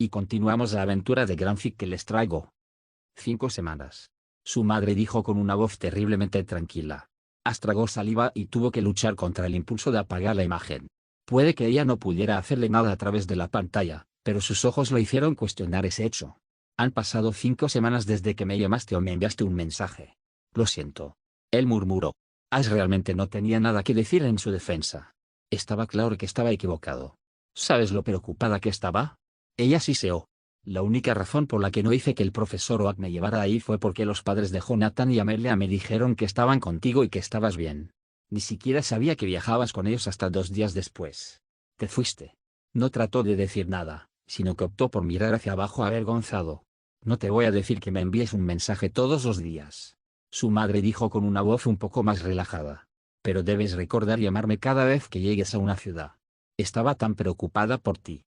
Y continuamos la aventura de Granfic que les traigo. 5 semanas. Su madre dijo con una voz terriblemente tranquila. Ash tragó saliva y tuvo que luchar contra el impulso de apagar la imagen. Puede que ella no pudiera hacerle nada a través de la pantalla, pero sus ojos lo hicieron cuestionar ese hecho. Han pasado 5 semanas desde que me llamaste o me enviaste un mensaje. Lo siento. Él murmuró. Ash realmente no tenía nada que decir en su defensa. Estaba claro que estaba equivocado. ¿Sabes lo preocupada que estaba? Ella siseó. La única razón por la que no hice que el profesor Oak me llevara ahí fue porque los padres de Jonathan y Amelia me dijeron que estaban contigo y que estabas bien. Ni siquiera sabía que viajabas con ellos hasta 2 días después. Te fuiste. No trató de decir nada, sino que optó por mirar hacia abajo avergonzado. No te voy a decir que me envíes un mensaje todos los días. Su madre dijo con una voz un poco más relajada. Pero debes recordar llamarme cada vez que llegues a una ciudad. Estaba tan preocupada por ti.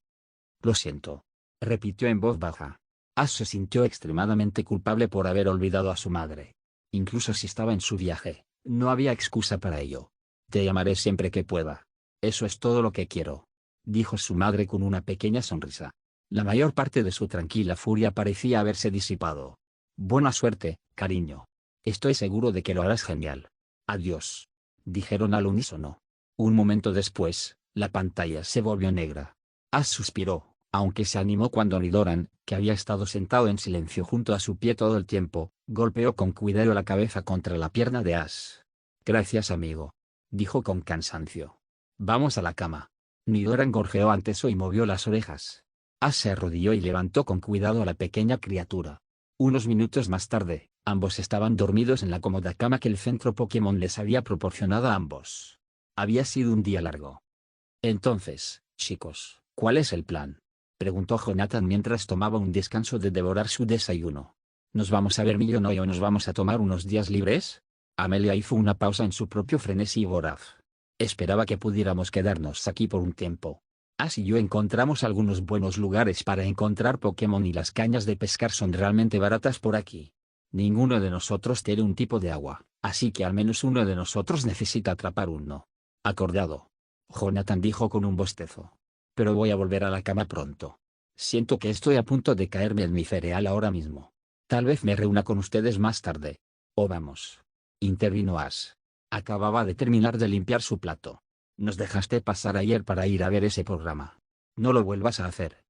Lo siento. Repitió en voz baja. Ash se sintió extremadamente culpable por haber olvidado a su madre. Incluso si estaba en su viaje, no había excusa para ello. Te llamaré siempre que pueda. Eso es todo lo que quiero, dijo su madre con una pequeña sonrisa. La mayor parte de su tranquila furia parecía haberse disipado. Buena suerte, cariño. Estoy seguro de que lo harás genial. Adiós. Dijeron al unísono. Un momento después, la pantalla se volvió negra. Ash suspiró, aunque se animó cuando Nidoran, que había estado sentado en silencio junto a su pie todo el tiempo, golpeó con cuidado la cabeza contra la pierna de Ash. Gracias amigo, dijo con cansancio. Vamos a la cama. Nidoran gorjeó ante eso y movió las orejas. Ash se arrodilló y levantó con cuidado a la pequeña criatura. Unos minutos más tarde, ambos estaban dormidos en la cómoda cama que el centro Pokémon les había proporcionado a ambos. Había sido un día largo. Entonces, chicos, ¿cuál es el plan?, preguntó Jonathan mientras tomaba un descanso de devorar su desayuno. ¿Nos vamos a ver Millón o nos vamos a tomar unos días libres? Amelia hizo una pausa en su propio frenesí voraz. Esperaba que pudiéramos quedarnos aquí por un tiempo. Ash y yo encontramos algunos buenos lugares para encontrar Pokémon y las cañas de pescar son realmente baratas por aquí. Ninguno de nosotros tiene un tipo de agua, así que al menos uno de nosotros necesita atrapar uno. Acordado. Jonathan dijo con un bostezo. Pero voy a volver a la cama pronto. Siento que estoy a punto de caerme en mi cereal ahora mismo. Tal vez me reúna con ustedes más tarde. Oh vamos. Intervino Ash. Acababa de terminar de limpiar su plato. Nos dejaste pasar ayer para ir a ver ese programa. No lo vuelvas a hacer.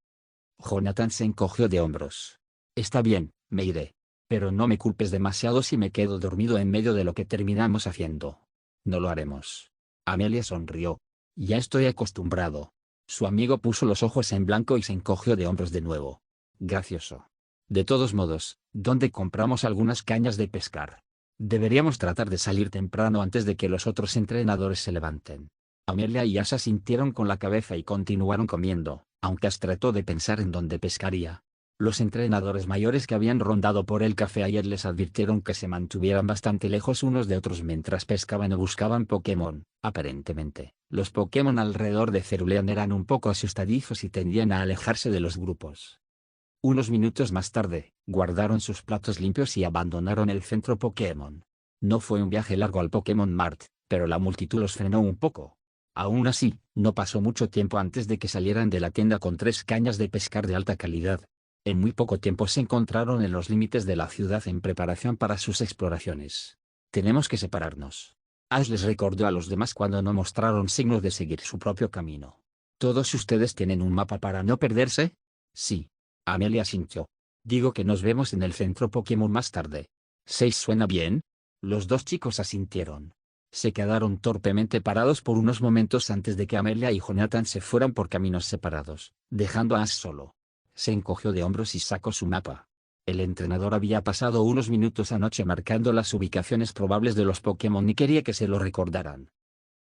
Jonathan se encogió de hombros. Está bien, me iré. Pero no me culpes demasiado si me quedo dormido en medio de lo que terminamos haciendo. No lo haremos. Amelia sonrió. Ya estoy acostumbrado. Su amigo puso los ojos en blanco y se encogió de hombros de nuevo. Gracioso. De todos modos, ¿dónde compramos algunas cañas de pescar? Deberíamos tratar de salir temprano antes de que los otros entrenadores se levanten. Amelia y Ash sintieron con la cabeza y continuaron comiendo, aunque Ash trató de pensar en dónde pescaría. Los entrenadores mayores que habían rondado por el café ayer les advirtieron que se mantuvieran bastante lejos unos de otros mientras pescaban o buscaban Pokémon. Aparentemente, los Pokémon alrededor de Cerulean eran un poco asustadizos y tendían a alejarse de los grupos. Unos minutos más tarde, guardaron sus platos limpios y abandonaron el centro Pokémon. No fue un viaje largo al Pokémon Mart, pero la multitud los frenó un poco. Aún así, no pasó mucho tiempo antes de que salieran de la tienda con 3 cañas de pescar de alta calidad. En muy poco tiempo se encontraron en los límites de la ciudad en preparación para sus exploraciones. Tenemos que separarnos. Ash les recordó a los demás cuando no mostraron signos de seguir su propio camino. ¿Todos ustedes tienen un mapa para no perderse? Sí. Amelia asintió. Digo que nos vemos en el centro Pokémon más tarde. ¿6 suena bien? Los 2 chicos asintieron. Se quedaron torpemente parados por unos momentos antes de que Amelia y Jonathan se fueran por caminos separados, dejando a Ash solo. Se encogió de hombros y sacó su mapa. El entrenador había pasado unos minutos anoche marcando las ubicaciones probables de los Pokémon y quería que se lo recordaran.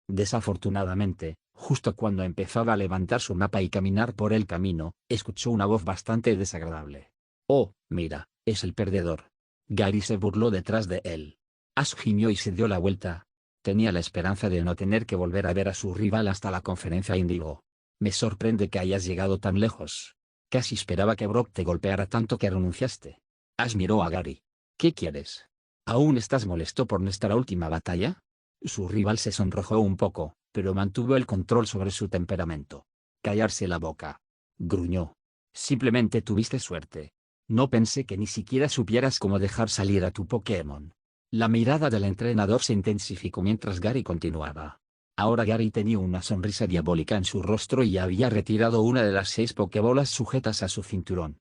Desafortunadamente, justo cuando empezaba a levantar su mapa y caminar por el camino, escuchó una voz bastante desagradable. «Oh, mira, es el perdedor». Gary se burló detrás de él. Ash gimió y se dio la vuelta. Tenía la esperanza de no tener que volver a ver a su rival hasta la conferencia Índigo. «Me sorprende que hayas llegado tan lejos. Casi esperaba que Brock te golpeara tanto que renunciaste». Ash miró a Gary. «¿Qué quieres? ¿Aún estás molesto por nuestra última batalla?» Su rival se sonrojó un poco, pero mantuvo el control sobre su temperamento. «Callarse la boca», gruñó. Simplemente tuviste suerte. No pensé que ni siquiera supieras cómo dejar salir a tu Pokémon. La mirada del entrenador se intensificó mientras Gary continuaba. Ahora Gary tenía una sonrisa diabólica en su rostro y había retirado una de las 6 Pokébolas sujetas a su cinturón.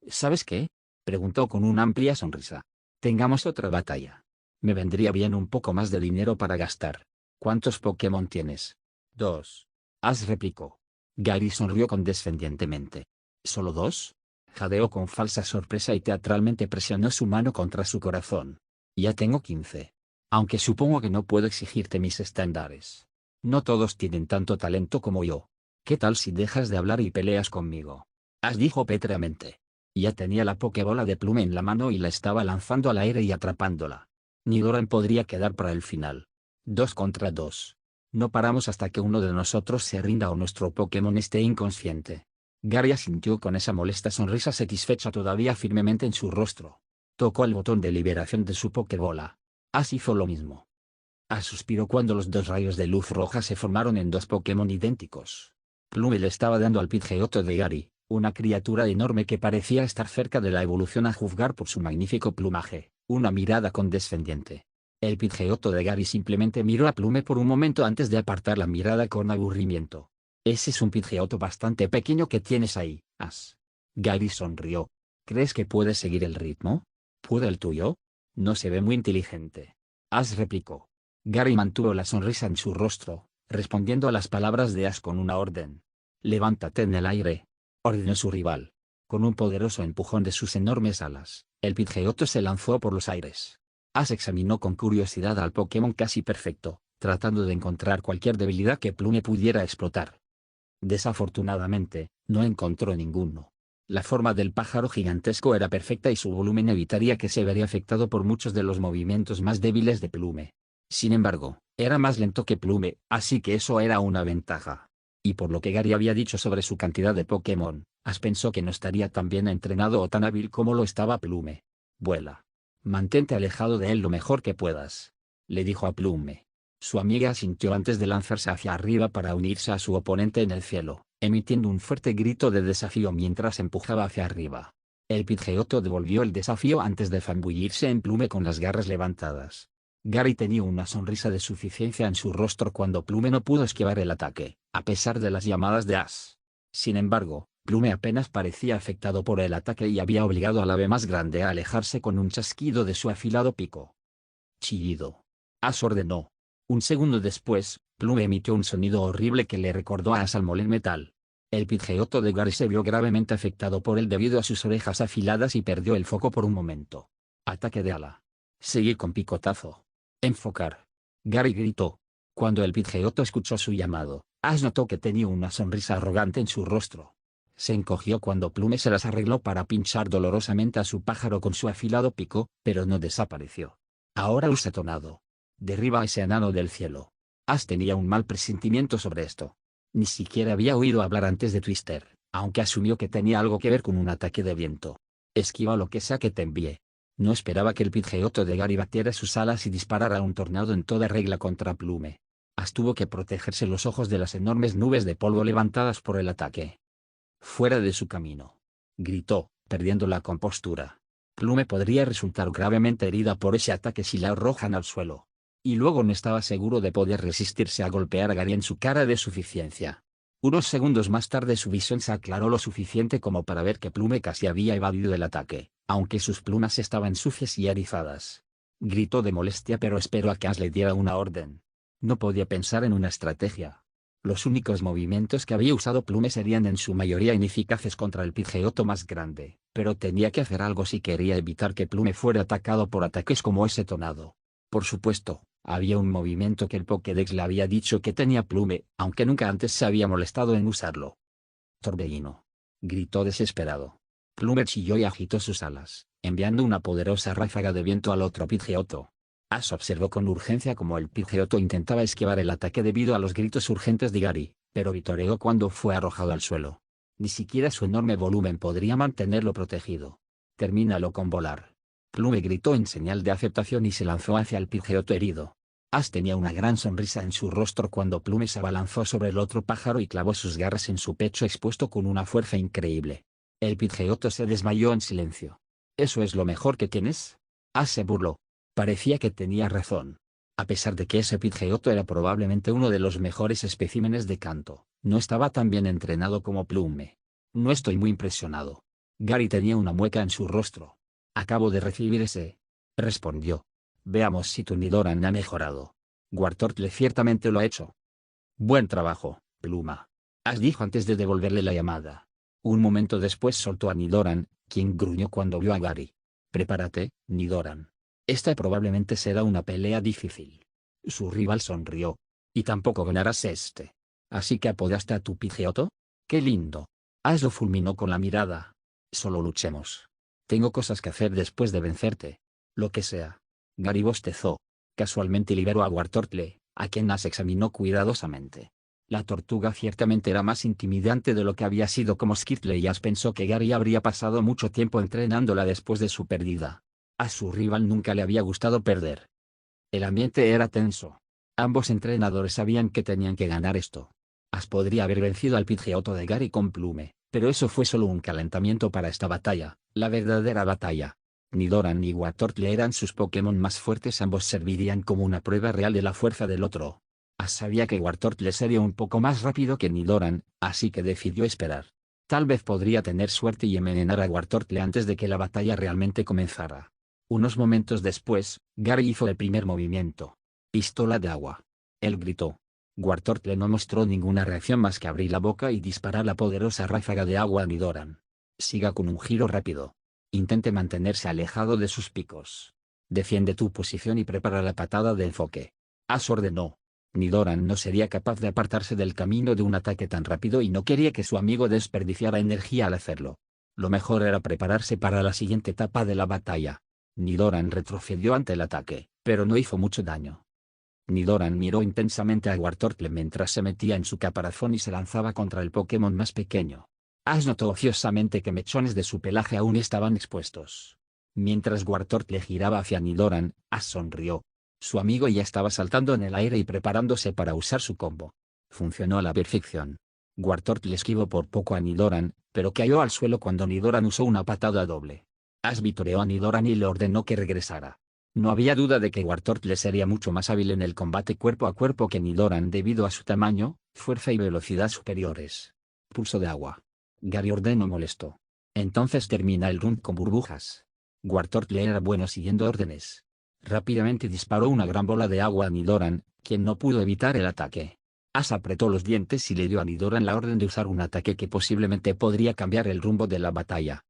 ¿Sabes qué? Preguntó con una amplia sonrisa. Tengamos otra batalla. Me vendría bien un poco más de dinero para gastar. ¿Cuántos Pokémon tienes? 2. Ash replicó. Gary sonrió condescendientemente. ¿Solo 2? Jadeó con falsa sorpresa y teatralmente presionó su mano contra su corazón. Ya tengo 15. Aunque supongo que no puedo exigirte mis estándares. No todos tienen tanto talento como yo. ¿Qué tal si dejas de hablar y peleas conmigo? Ash dijo pétreamente. Ya tenía la Pokébola de Plume en la mano y la estaba lanzando al aire y atrapándola. Nidoran podría quedar para el final. 2 contra 2. No paramos hasta que uno de nosotros se rinda o nuestro Pokémon esté inconsciente. Gary asintió con esa molesta sonrisa satisfecha todavía firmemente en su rostro. Tocó el botón de liberación de su Pokébola. Ash hizo lo mismo. Ash suspiró cuando los 2 rayos de luz roja se formaron en 2 Pokémon idénticos. Plume le estaba dando al Pidgeotto de Gary, una criatura enorme que parecía estar cerca de la evolución a juzgar por su magnífico plumaje, una mirada condescendiente. El Pidgeotto de Gary simplemente miró a Plume por un momento antes de apartar la mirada con aburrimiento. Ese es un Pidgeotto bastante pequeño que tienes ahí, Ash. Gary sonrió. ¿Crees que puedes seguir el ritmo? ¿Puede el tuyo? No se ve muy inteligente. Ash replicó. Gary mantuvo la sonrisa en su rostro, respondiendo a las palabras de Ash con una orden. Levántate en el aire, ordenó su rival. Con un poderoso empujón de sus enormes alas, el Pidgeotto se lanzó por los aires. Ash examinó con curiosidad al Pokémon casi perfecto, tratando de encontrar cualquier debilidad que Plume pudiera explotar. Desafortunadamente, no encontró ninguno. La forma del pájaro gigantesco era perfecta y su volumen evitaría que se vería afectado por muchos de los movimientos más débiles de Plume. Sin embargo, era más lento que Plume, así que eso era una ventaja. Y por lo que Gary había dicho sobre su cantidad de Pokémon, Ash pensó que no estaría tan bien entrenado o tan hábil como lo estaba Plume. Vuela. Mantente alejado de él lo mejor que puedas, le dijo a Plume. Su amiga asintió antes de lanzarse hacia arriba para unirse a su oponente en el cielo, emitiendo un fuerte grito de desafío mientras empujaba hacia arriba. El Pidgeotto devolvió el desafío antes de zambullirse en Plume con las garras levantadas. Gary tenía una sonrisa de suficiencia en su rostro cuando Plume no pudo esquivar el ataque, a pesar de las llamadas de Ash. Sin embargo, Plume apenas parecía afectado por el ataque y había obligado al ave más grande a alejarse con un chasquido de su afilado pico. Chillido. Ash ordenó. Un segundo después, Plume emitió un sonido horrible que le recordó a Ash al moler metal. El Pidgeotto de Gary se vio gravemente afectado por él debido a sus orejas afiladas y perdió el foco por un momento. Ataque de ala. Seguir con picotazo. Enfocar. Gary gritó. Cuando el Pidgeotto escuchó su llamado, Ash notó que tenía una sonrisa arrogante en su rostro. Se encogió cuando Plume se las arregló para pinchar dolorosamente a su pájaro con su afilado pico, pero no desapareció. Ahora usa tonado. Derriba a ese enano del cielo. Ash tenía un mal presentimiento sobre esto. Ni siquiera había oído hablar antes de Twister, aunque asumió que tenía algo que ver con un ataque de viento. Esquiva lo que sea que te envíe. No esperaba que el Pidgeotto de Gary batiera sus alas y disparara un tornado en toda regla contra Plume. Ash tuvo que protegerse los ojos de las enormes nubes de polvo levantadas por el ataque. Fuera de su camino. Gritó, perdiendo la compostura. Plume podría resultar gravemente herida por ese ataque si la arrojan al suelo. Y luego no estaba seguro de poder resistirse a golpear a Gary en su cara de suficiencia. Unos segundos más tarde su visión se aclaró lo suficiente como para ver que Plume casi había evadido el ataque, aunque sus plumas estaban sucias y erizadas. Gritó de molestia pero esperó a que Ash le diera una orden. No podía pensar en una estrategia. Los únicos movimientos que había usado Plume serían en su mayoría ineficaces contra el Pidgeotto más grande, pero tenía que hacer algo si quería evitar que Plume fuera atacado por ataques como ese tonado. Por supuesto, había un movimiento que el Pokédex le había dicho que tenía Plume, aunque nunca antes se había molestado en usarlo. Torbellino. Gritó desesperado. Plume chilló y agitó sus alas, enviando una poderosa ráfaga de viento al otro Pidgeotto. Ash observó con urgencia cómo el Pidgeotto intentaba esquivar el ataque debido a los gritos urgentes de Gary, pero vitoreó cuando fue arrojado al suelo. Ni siquiera su enorme volumen podría mantenerlo protegido. Termínalo con volar. Plume gritó en señal de aceptación y se lanzó hacia el Pidgeotto herido. Ash tenía una gran sonrisa en su rostro cuando Plume se abalanzó sobre el otro pájaro y clavó sus garras en su pecho expuesto con una fuerza increíble. El Pidgeotto se desmayó en silencio. ¿Eso es lo mejor que tienes? Ash se burló. Parecía que tenía razón. A pesar de que ese Pidgeotto era probablemente uno de los mejores especímenes de Kanto, no estaba tan bien entrenado como Plume. No estoy muy impresionado. Gary tenía una mueca en su rostro. Acabo de recibir ese. Respondió. Veamos si tu Nidoran ha mejorado. Wartortle ciertamente lo ha hecho. Buen trabajo, Pluma. Ash dijo antes de devolverle la llamada. Un momento después soltó a Nidoran, quien gruñó cuando vio a Gary. Prepárate, Nidoran. Esta probablemente será una pelea difícil. Su rival sonrió. Y tampoco ganarás este. ¿Así que apodaste a tu Pidgeotto? ¡Qué lindo! Ash lo fulminó con la mirada. Solo luchemos. Tengo cosas que hacer después de vencerte. Lo que sea. Gary bostezó. Casualmente liberó a Wartortle, a quien Ash examinó cuidadosamente. La tortuga ciertamente era más intimidante de lo que había sido como Skirtle y Ash pensó que Gary habría pasado mucho tiempo entrenándola después de su pérdida. A su rival nunca le había gustado perder. El ambiente era tenso. Ambos entrenadores sabían que tenían que ganar esto. Ash podría haber vencido al Pidgeotto de Gary con Plume, pero eso fue solo un calentamiento para esta batalla, la verdadera batalla. Nidoran y Wartortle eran sus Pokémon más fuertes, ambos servirían como una prueba real de la fuerza del otro. Ash sabía que Wartortle sería un poco más rápido que Nidoran, así que decidió esperar. Tal vez podría tener suerte y envenenar a Wartortle antes de que la batalla realmente comenzara. Unos momentos después, Gary hizo el primer movimiento. Pistola de agua. Él gritó. Wartortle no mostró ninguna reacción más que abrir la boca y disparar la poderosa ráfaga de agua a Nidoran. Siga con un giro rápido. Intente mantenerse alejado de sus picos. Defiende tu posición y prepara la patada de enfoque. Ash ordenó. Nidoran no sería capaz de apartarse del camino de un ataque tan rápido y no quería que su amigo desperdiciara energía al hacerlo. Lo mejor era prepararse para la siguiente etapa de la batalla. Nidoran retrocedió ante el ataque, pero no hizo mucho daño. Nidoran miró intensamente a Wartortle mientras se metía en su caparazón y se lanzaba contra el Pokémon más pequeño. Ash notó ociosamente que mechones de su pelaje aún estaban expuestos. Mientras Wartortle giraba hacia Nidoran, Ash sonrió. Su amigo ya estaba saltando en el aire y preparándose para usar su combo. Funcionó a la perfección. Wartortle esquivó por poco a Nidoran, pero cayó al suelo cuando Nidoran usó una patada doble. Ash vitoreó a Nidoran y le ordenó que regresara. No había duda de que Wartortle sería mucho más hábil en el combate cuerpo a cuerpo que Nidoran debido a su tamaño, fuerza y velocidad superiores. Pulso de agua. Gary ordenó molesto. Entonces termina el round con burbujas. Wartortle era bueno siguiendo órdenes. Rápidamente disparó una gran bola de agua a Nidoran, quien no pudo evitar el ataque. Ash apretó los dientes y le dio a Nidoran la orden de usar un ataque que posiblemente podría cambiar el rumbo de la batalla.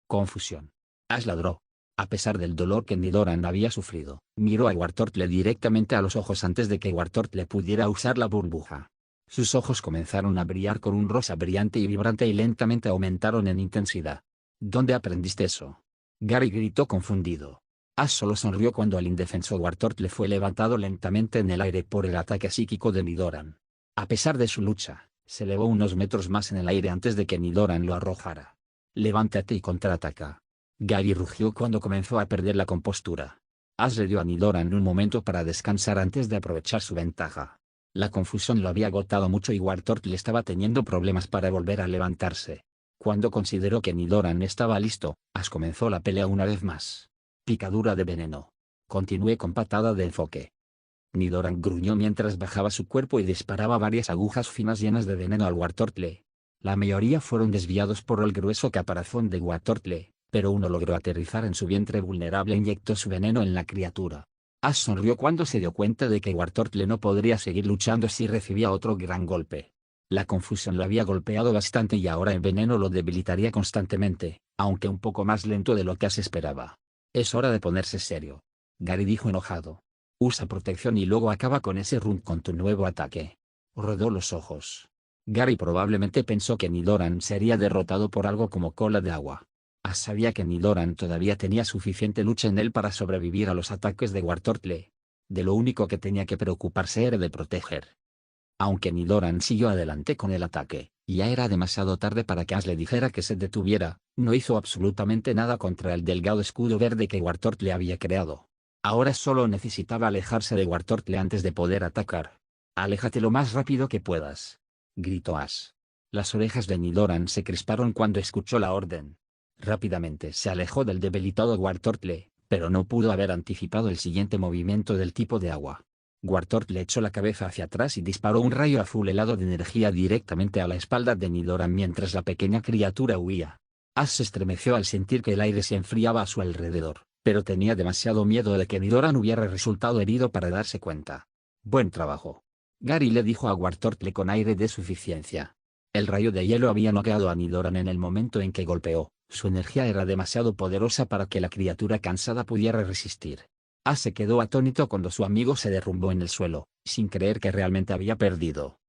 Confusión. Ash ladró. A pesar del dolor que Nidoran había sufrido, miró a Wartortle directamente a los ojos antes de que Wartortle pudiera usar la burbuja. Sus ojos comenzaron a brillar con un rosa brillante y vibrante y lentamente aumentaron en intensidad. ¿Dónde aprendiste eso? Gary gritó confundido. Ash solo sonrió cuando el indefenso Wartortle fue levantado lentamente en el aire por el ataque psíquico de Nidoran. A pesar de su lucha, se elevó unos metros más en el aire antes de que Nidoran lo arrojara. Levántate y contraataca. Gary rugió cuando comenzó a perder la compostura. Ash le dio a Nidoran un momento para descansar antes de aprovechar su ventaja. La confusión lo había agotado mucho y Wartortle estaba teniendo problemas para volver a levantarse. Cuando consideró que Nidoran estaba listo, Ash comenzó la pelea una vez más. Picadura de veneno. Continué con patada de enfoque. Nidoran gruñó mientras bajaba su cuerpo y disparaba varias agujas finas llenas de veneno al Wartortle. La mayoría fueron desviados por el grueso caparazón de Wartortle, pero uno logró aterrizar en su vientre vulnerable e inyectó su veneno en la criatura. Ash sonrió cuando se dio cuenta de que Wartortle no podría seguir luchando si recibía otro gran golpe. La confusión lo había golpeado bastante y ahora el veneno lo debilitaría constantemente, aunque un poco más lento de lo que Ash esperaba. Es hora de ponerse serio. Gary dijo enojado. Usa protección y luego acaba con ese round con tu nuevo ataque. Rodó los ojos. Gary probablemente pensó que Nidoran sería derrotado por algo como cola de agua. Ash sabía que Nidoran todavía tenía suficiente lucha en él para sobrevivir a los ataques de Wartortle. De lo único que tenía que preocuparse era de proteger. Aunque Nidoran siguió adelante con el ataque, ya era demasiado tarde para que Ash le dijera que se detuviera, no hizo absolutamente nada contra el delgado escudo verde que Wartortle había creado. Ahora solo necesitaba alejarse de Wartortle antes de poder atacar. Aléjate lo más rápido que puedas, gritó Ash. Las orejas de Nidoran se crisparon cuando escuchó la orden. Rápidamente se alejó del debilitado Wartortle, pero no pudo haber anticipado el siguiente movimiento del tipo de agua. Wartortle echó la cabeza hacia atrás y disparó un rayo azul helado de energía directamente a la espalda de Nidoran mientras la pequeña criatura huía. Ash se estremeció al sentir que el aire se enfriaba a su alrededor, pero tenía demasiado miedo de que Nidoran hubiera resultado herido para darse cuenta. «Buen trabajo», Gary le dijo a Wartortle con aire de suficiencia. El rayo de hielo había noqueado a Nidoran en el momento en que golpeó. Su energía era demasiado poderosa para que la criatura cansada pudiera resistir. Ash se quedó atónito cuando su amigo se derrumbó en el suelo, sin creer que realmente había perdido.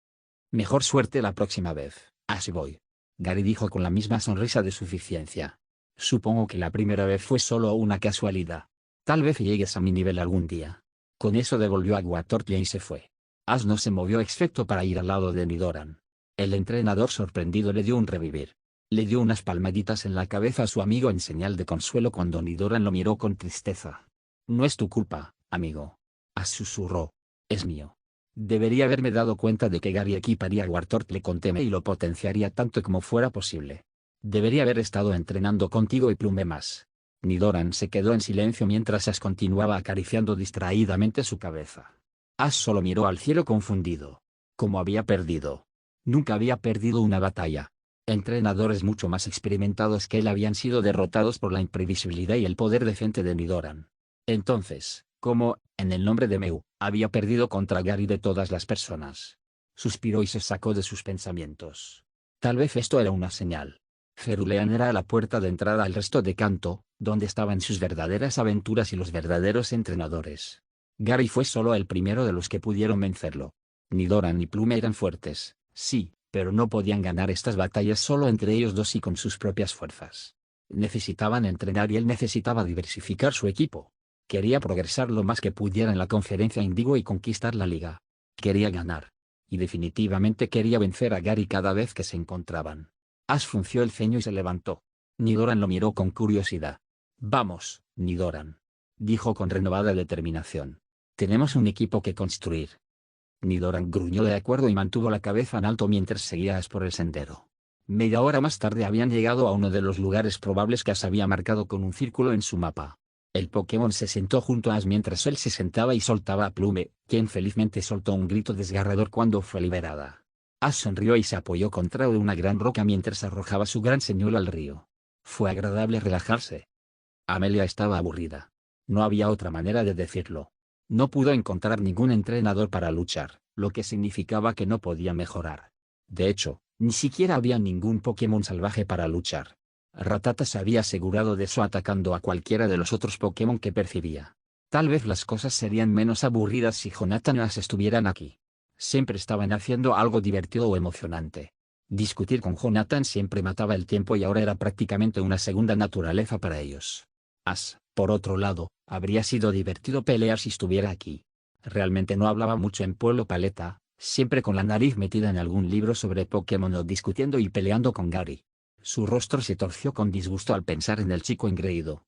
«Mejor suerte la próxima vez, Ash Boy», Gary dijo con la misma sonrisa de suficiencia. «Supongo que la primera vez fue solo una casualidad. Tal vez llegues a mi nivel algún día». Con eso devolvió a Wartortle y se fue. Ash no se movió excepto para ir al lado de Nidoran. El entrenador sorprendido le dio un revivir. Le dio unas palmaditas en la cabeza a su amigo en señal de consuelo cuando Nidoran lo miró con tristeza. «No es tu culpa, amigo», Ash susurró. «Es mío. Debería haberme dado cuenta de que Gary equiparía a Wartortle con Teme y lo potenciaría tanto como fuera posible. Debería haber estado entrenando contigo y Plume más». Nidoran se quedó en silencio mientras Ash continuaba acariciando distraídamente su cabeza. Ash solo miró al cielo confundido. ¿Cómo había perdido? Nunca había perdido una batalla. Entrenadores mucho más experimentados que él habían sido derrotados por la imprevisibilidad y el poder decente de Nidoran. Entonces, ¿cómo, en el nombre de Meu, había perdido contra Gary de todas las personas? Suspiró y se sacó de sus pensamientos. Tal vez esto era una señal. Cerulean era la puerta de entrada al resto de Kanto, donde estaban sus verdaderas aventuras y los verdaderos entrenadores. Gary fue solo el primero de los que pudieron vencerlo. Nidoran y Plume eran fuertes, sí, pero no podían ganar estas batallas solo entre ellos dos y con sus propias fuerzas. Necesitaban entrenar y él necesitaba diversificar su equipo. Quería progresar lo más que pudiera en la conferencia Indigo y conquistar la liga. Quería ganar. Y definitivamente quería vencer a Gary cada vez que se encontraban. Ash frunció el ceño y se levantó. Nidoran lo miró con curiosidad. «Vamos, Nidoran», dijo con renovada determinación. «Tenemos un equipo que construir». Nidoran gruñó de acuerdo y mantuvo la cabeza en alto mientras seguía Ash por el sendero. Media hora más tarde habían llegado a uno de los lugares probables que Ash había marcado con un círculo en su mapa. El Pokémon se sentó junto a Ash mientras él se sentaba y soltaba a Plume, quien felizmente soltó un grito desgarrador cuando fue liberada. Ash sonrió y se apoyó contra una gran roca mientras arrojaba su gran señuelo al río. Fue agradable relajarse. Amelia estaba aburrida. No había otra manera de decirlo. No pudo encontrar ningún entrenador para luchar, lo que significaba que no podía mejorar. De hecho, ni siquiera había ningún Pokémon salvaje para luchar. Rattata se había asegurado de eso atacando a cualquiera de los otros Pokémon que percibía. Tal vez las cosas serían menos aburridas si Jonathan y Ash estuvieran aquí. Siempre estaban haciendo algo divertido o emocionante. Discutir con Jonathan siempre mataba el tiempo y ahora era prácticamente una segunda naturaleza para ellos. Ash, por otro lado, habría sido divertido pelear si estuviera aquí. Realmente no hablaba mucho en Pueblo Paleta, siempre con la nariz metida en algún libro sobre Pokémon o discutiendo y peleando con Gary. Su rostro se torció con disgusto al pensar en el chico engreído.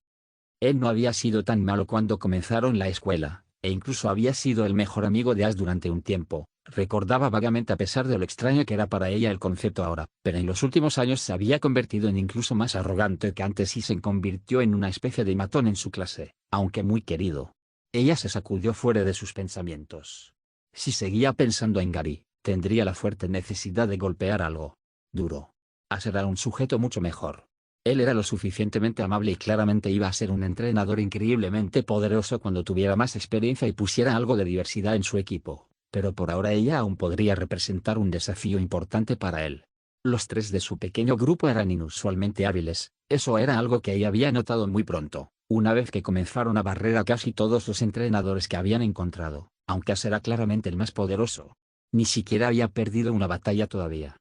Él no había sido tan malo cuando comenzaron la escuela, e incluso había sido el mejor amigo de Ash durante un tiempo. Recordaba vagamente a pesar de lo extraño que era para ella el concepto ahora, pero en los últimos años se había convertido en incluso más arrogante que antes y se convirtió en una especie de matón en su clase, aunque muy querido. Ella se sacudió fuera de sus pensamientos. Si seguía pensando en Gary, tendría la fuerte necesidad de golpear algo duro. Ash era un sujeto mucho mejor. Él era lo suficientemente amable y claramente iba a ser un entrenador increíblemente poderoso cuando tuviera más experiencia y pusiera algo de diversidad en su equipo, pero por ahora ella aún podría representar un desafío importante para él. Los tres de su pequeño grupo eran inusualmente hábiles, eso era algo que ella había notado muy pronto, una vez que comenzaron a barrer a casi todos los entrenadores que habían encontrado, aunque Ash era claramente el más poderoso. Ni siquiera había perdido una batalla todavía.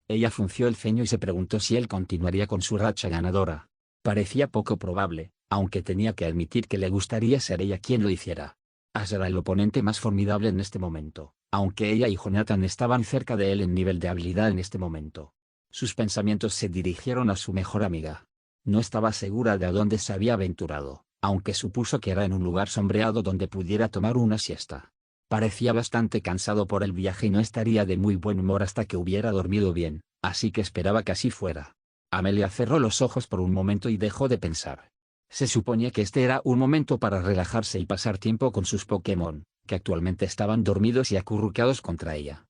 Ella frunció el ceño y se preguntó si él continuaría con su racha ganadora. Parecía poco probable, aunque tenía que admitir que le gustaría ser ella quien lo hiciera. Ash era el oponente más formidable en este momento, aunque ella y Jonathan estaban cerca de él en nivel de habilidad en este momento. Sus pensamientos se dirigieron a su mejor amiga. No estaba segura de a dónde se había aventurado, aunque supuso que era en un lugar sombreado donde pudiera tomar una siesta. Parecía bastante cansado por el viaje y no estaría de muy buen humor hasta que hubiera dormido bien, así que esperaba que así fuera. Amelia cerró los ojos por un momento y dejó de pensar. Se suponía que este era un momento para relajarse y pasar tiempo con sus Pokémon, que actualmente estaban dormidos y acurrucados contra ella.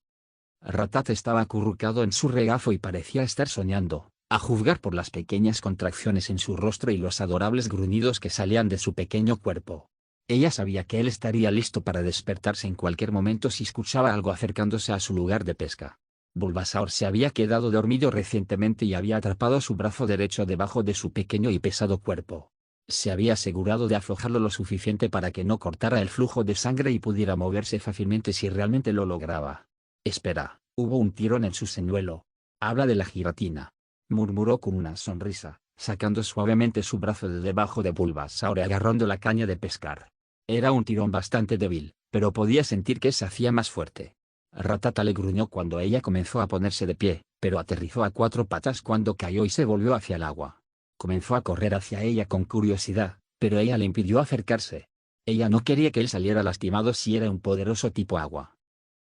Rattata estaba acurrucado en su regazo y parecía estar soñando, a juzgar por las pequeñas contracciones en su rostro y los adorables gruñidos que salían de su pequeño cuerpo. Ella sabía que él estaría listo para despertarse en cualquier momento si escuchaba algo acercándose a su lugar de pesca. Bulbasaur se había quedado dormido recientemente y había atrapado su brazo derecho debajo de su pequeño y pesado cuerpo. Se había asegurado de aflojarlo lo suficiente para que no cortara el flujo de sangre y pudiera moverse fácilmente si realmente lo lograba. Espera, hubo un tirón en su señuelo. Habla de la giratina, murmuró con una sonrisa, sacando suavemente su brazo de debajo de Bulbasaur y agarrando la caña de pescar. Era un tirón bastante débil, pero podía sentir que se hacía más fuerte. Rattata le gruñó cuando ella comenzó a ponerse de pie, pero aterrizó a 4 patas cuando cayó y se volvió hacia el agua. Comenzó a correr hacia ella con curiosidad, pero ella le impidió acercarse. Ella no quería que él saliera lastimado si era un poderoso tipo agua.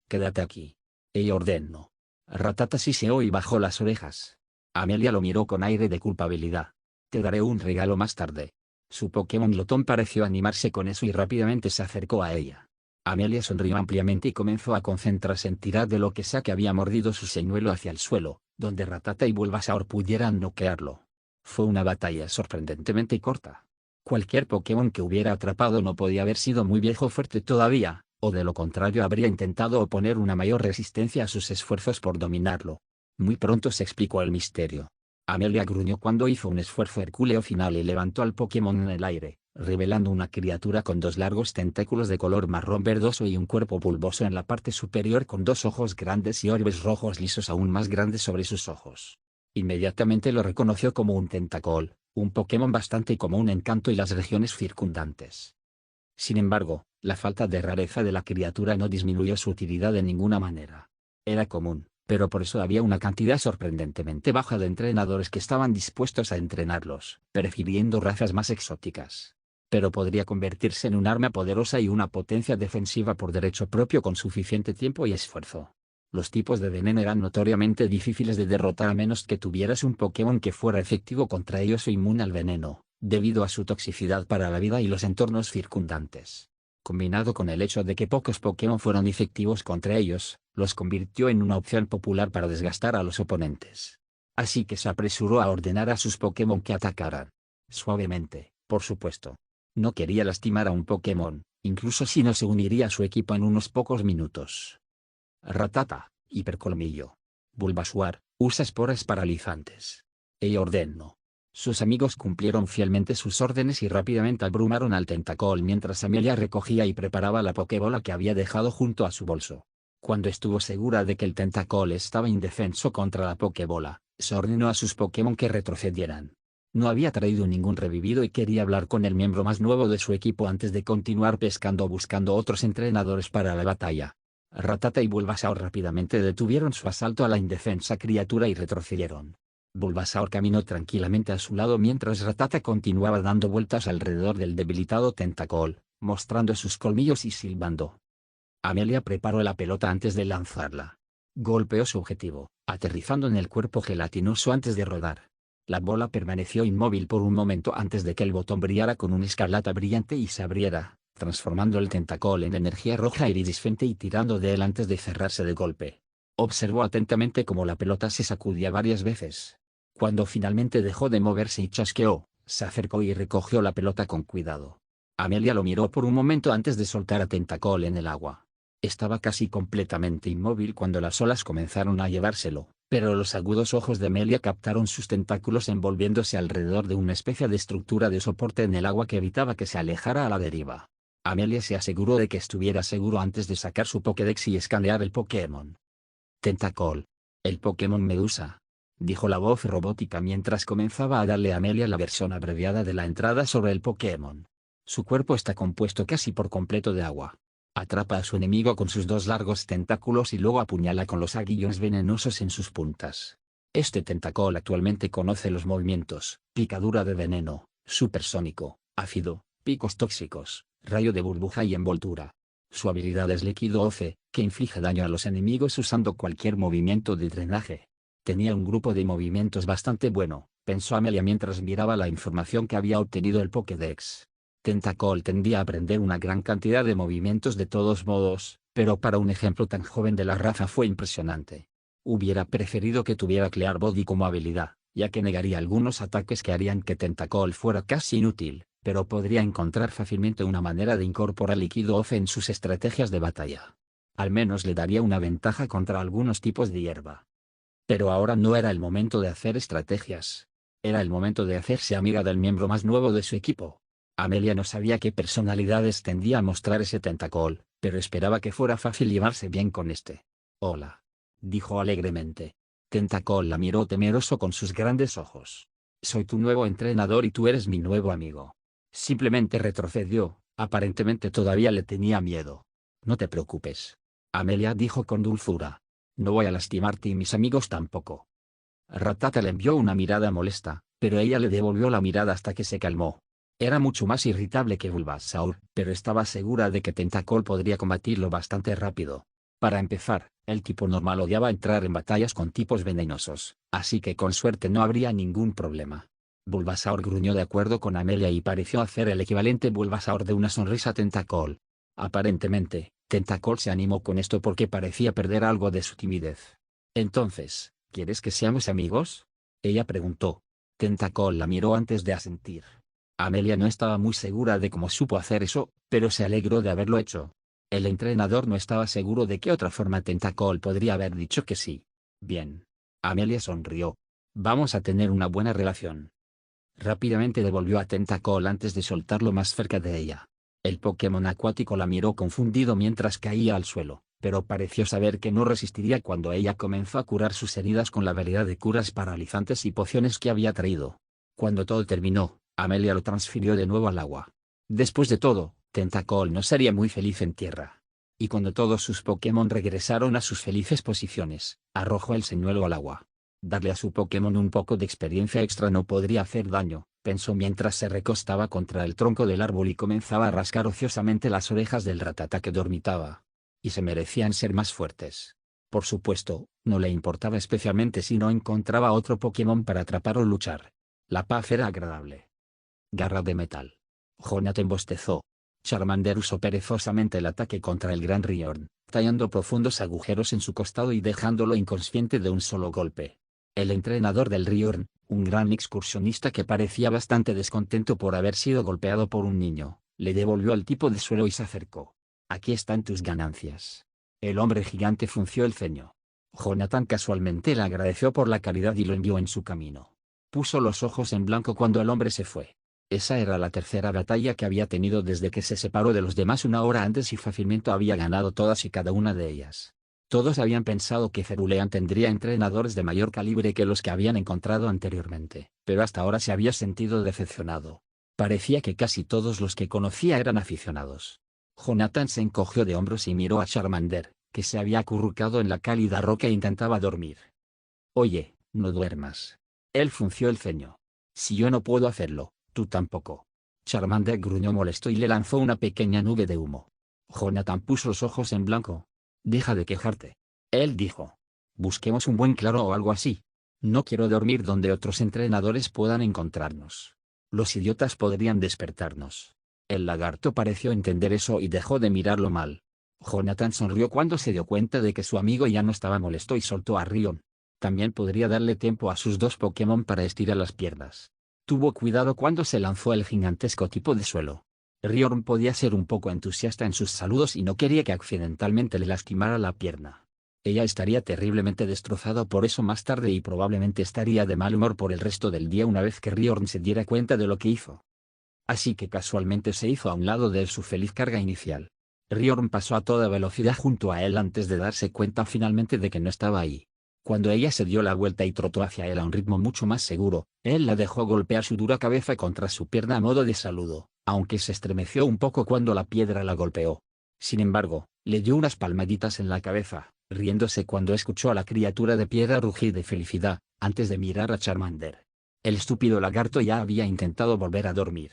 «Quédate aquí», ella ordenó. Rattata siseó y bajó las orejas. Amelia lo miró con aire de culpabilidad. «Te daré un regalo más tarde». Su Pokémon Lotón pareció animarse con eso y rápidamente se acercó a ella. Amelia sonrió ampliamente y comenzó a concentrarse en tirar de lo que sea que había mordido su señuelo hacia el suelo, donde Rattata y Bulbasaur pudieran noquearlo. Fue una batalla sorprendentemente corta. Cualquier Pokémon que hubiera atrapado no podía haber sido muy viejo o fuerte todavía, o de lo contrario habría intentado oponer una mayor resistencia a sus esfuerzos por dominarlo. Muy pronto se explicó el misterio. Amelia gruñó cuando hizo un esfuerzo hercúleo final y levantó al Pokémon en el aire, revelando una criatura con 2 largos tentáculos de color marrón verdoso y un cuerpo bulboso en la parte superior con 2 ojos grandes y orbes rojos lisos aún más grandes sobre sus ojos. Inmediatamente lo reconoció como un Tentacol, un Pokémon bastante común en Kanto y las regiones circundantes. Sin embargo, la falta de rareza de la criatura no disminuyó su utilidad de ninguna manera. Era común, pero por eso había una cantidad sorprendentemente baja de entrenadores que estaban dispuestos a entrenarlos, prefiriendo razas más exóticas. Pero podría convertirse en un arma poderosa y una potencia defensiva por derecho propio con suficiente tiempo y esfuerzo. Los tipos de veneno eran notoriamente difíciles de derrotar a menos que tuvieras un Pokémon que fuera efectivo contra ellos o inmune al veneno, debido a su toxicidad para la vida y los entornos circundantes. Combinado con el hecho de que pocos Pokémon fueron efectivos contra ellos, los convirtió en una opción popular para desgastar a los oponentes. Así que se apresuró a ordenar a sus Pokémon que atacaran. Suavemente, por supuesto. No quería lastimar a un Pokémon, incluso si no se uniría a su equipo en unos pocos minutos. Rattata, hipercolmillo. Bulbasaur, usa esporas paralizantes. Ella ordenó. Sus amigos cumplieron fielmente sus órdenes y rápidamente abrumaron al Tentacol mientras Amelia recogía y preparaba la Pokébola que había dejado junto a su bolso. Cuando estuvo segura de que el Tentacol estaba indefenso contra la Pokébola, se ordenó a sus Pokémon que retrocedieran. No había traído ningún revivido y quería hablar con el miembro más nuevo de su equipo antes de continuar pescando o buscando otros entrenadores para la batalla. Rattata y Bulbasaur rápidamente detuvieron su asalto a la indefensa criatura y retrocedieron. Bulbasaur caminó tranquilamente a su lado mientras Rattata continuaba dando vueltas alrededor del debilitado Tentacol, mostrando sus colmillos y silbando. Amelia preparó la pelota antes de lanzarla. Golpeó su objetivo, aterrizando en el cuerpo gelatinoso antes de rodar. La bola permaneció inmóvil por un momento antes de que el botón brillara con una escarlata brillante y se abriera, transformando el Tentacol en energía roja iridiscente y tirando de él antes de cerrarse de golpe. Observó atentamente cómo la pelota se sacudía varias veces. Cuando finalmente dejó de moverse y chasqueó, se acercó y recogió la pelota con cuidado. Amelia lo miró por un momento antes de soltar a Tentacol en el agua. Estaba casi completamente inmóvil cuando las olas comenzaron a llevárselo, pero los agudos ojos de Amelia captaron sus tentáculos envolviéndose alrededor de una especie de estructura de soporte en el agua que evitaba que se alejara a la deriva. Amelia se aseguró de que estuviera seguro antes de sacar su Pokédex y escanear el Pokémon. Tentacol. El Pokémon Medusa, dijo la voz robótica mientras comenzaba a darle a Amelia la versión abreviada de la entrada sobre el Pokémon. Su cuerpo está compuesto casi por completo de agua. Atrapa a su enemigo con sus 2 largos tentáculos y luego apuñala con los aguillones venenosos en sus puntas. Este Tentacol actualmente conoce los movimientos: picadura de veneno, supersónico, ácido, picos tóxicos, rayo de burbuja y envoltura. Su habilidad es líquido OCE, que inflige daño a los enemigos usando cualquier movimiento de drenaje. Tenía un grupo de movimientos bastante bueno, pensó Amelia mientras miraba la información que había obtenido el Pokédex. Tentacol tendía a aprender una gran cantidad de movimientos de todos modos, pero para un ejemplo tan joven de la raza fue impresionante. Hubiera preferido que tuviera Clear Body como habilidad, ya que negaría algunos ataques que harían que Tentacol fuera casi inútil, pero podría encontrar fácilmente una manera de incorporar líquido Off en sus estrategias de batalla. Al menos le daría una ventaja contra algunos tipos de hierba. Pero ahora no era el momento de hacer estrategias. Era el momento de hacerse amiga del miembro más nuevo de su equipo. Amelia no sabía qué personalidades tendía a mostrar ese Tentacol, pero esperaba que fuera fácil llevarse bien con este. Hola, dijo alegremente. Tentacol la miró temeroso con sus grandes ojos. Soy tu nuevo entrenador y tú eres mi nuevo amigo. Simplemente retrocedió, aparentemente todavía le tenía miedo. No te preocupes. Amelia dijo con dulzura. No voy a lastimarte y mis amigos tampoco. Rattata le envió una mirada molesta, pero ella le devolvió la mirada hasta que se calmó. Era mucho más irritable que Bulbasaur, pero estaba segura de que Tentacol podría combatirlo bastante rápido. Para empezar, el tipo normal odiaba entrar en batallas con tipos venenosos, así que con suerte no habría ningún problema. Bulbasaur gruñó de acuerdo con Amelia y pareció hacer el equivalente Bulbasaur de una sonrisa a Tentacol. Aparentemente, Tentacol se animó con esto porque parecía perder algo de su timidez. Entonces, ¿quieres que seamos amigos? Ella preguntó. Tentacol la miró antes de asentir. Amelia no estaba muy segura de cómo supo hacer eso, pero se alegró de haberlo hecho. El entrenador no estaba seguro de qué otra forma Tentacol podría haber dicho que sí. Bien. Amelia sonrió. Vamos a tener una buena relación. Rápidamente devolvió a Tentacol antes de soltarlo más cerca de ella. El Pokémon acuático la miró confundido mientras caía al suelo, pero pareció saber que no resistiría cuando ella comenzó a curar sus heridas con la variedad de curas paralizantes y pociones que había traído. Cuando todo terminó, Amelia lo transfirió de nuevo al agua. Después de todo, Tentacol no sería muy feliz en tierra. Y cuando todos sus Pokémon regresaron a sus felices posiciones, arrojó el señuelo al agua. Darle a su Pokémon un poco de experiencia extra no podría hacer daño, pensó mientras se recostaba contra el tronco del árbol y comenzaba a rascar ociosamente las orejas del Rattata que dormitaba. Y se merecían ser más fuertes. Por supuesto, no le importaba especialmente si no encontraba otro Pokémon para atrapar o luchar. La paz era agradable. Garra de metal. Jonathan bostezó. Charmander usó perezosamente el ataque contra el Gran Riorn, tallando profundos agujeros en su costado y dejándolo inconsciente de un solo golpe. El entrenador del Riorn, un gran excursionista que parecía bastante descontento por haber sido golpeado por un niño, le devolvió al tipo de suelo y se acercó. Aquí están tus ganancias. El hombre gigante frunció el ceño. Jonathan casualmente le agradeció por la caridad y lo envió en su camino. Puso los ojos en blanco cuando el hombre se fue. Esa era la tercera batalla que había tenido desde que se separó de los demás una hora antes y fácilmente había ganado todas y cada una de ellas. Todos habían pensado que Cerulean tendría entrenadores de mayor calibre que los que habían encontrado anteriormente, pero hasta ahora se había sentido decepcionado. Parecía que casi todos los que conocía eran aficionados. Jonathan se encogió de hombros y miró a Charmander, que se había acurrucado en la cálida roca e intentaba dormir. Oye, no duermas. Él frunció el ceño. Si yo no puedo hacerlo, tú tampoco. Charmander gruñó molesto y le lanzó una pequeña nube de humo. Jonathan puso los ojos en blanco. Deja de quejarte. Él dijo. Busquemos un buen claro o algo así. No quiero dormir donde otros entrenadores puedan encontrarnos. Los idiotas podrían despertarnos. El lagarto pareció entender eso y dejó de mirarlo mal. Jonathan sonrió cuando se dio cuenta de que su amigo ya no estaba molesto y soltó a Rion. También podría darle tiempo a sus dos Pokémon para estirar las piernas. Tuvo cuidado cuando se lanzó el gigantesco tipo de suelo. Riorn podía ser un poco entusiasta en sus saludos y no quería que accidentalmente le lastimara la pierna. Ella estaría terriblemente destrozada por eso más tarde y probablemente estaría de mal humor por el resto del día una vez que Riorn se diera cuenta de lo que hizo. Así que casualmente se hizo a un lado de su feliz carga inicial. Riorn pasó a toda velocidad junto a él antes de darse cuenta finalmente de que no estaba ahí. Cuando ella se dio la vuelta y trotó hacia él a un ritmo mucho más seguro, él la dejó golpear su dura cabeza contra su pierna a modo de saludo, aunque se estremeció un poco cuando la piedra la golpeó. Sin embargo, le dio unas palmaditas en la cabeza, riéndose cuando escuchó a la criatura de piedra rugir de felicidad, antes de mirar a Charmander. El estúpido lagarto ya había intentado volver a dormir.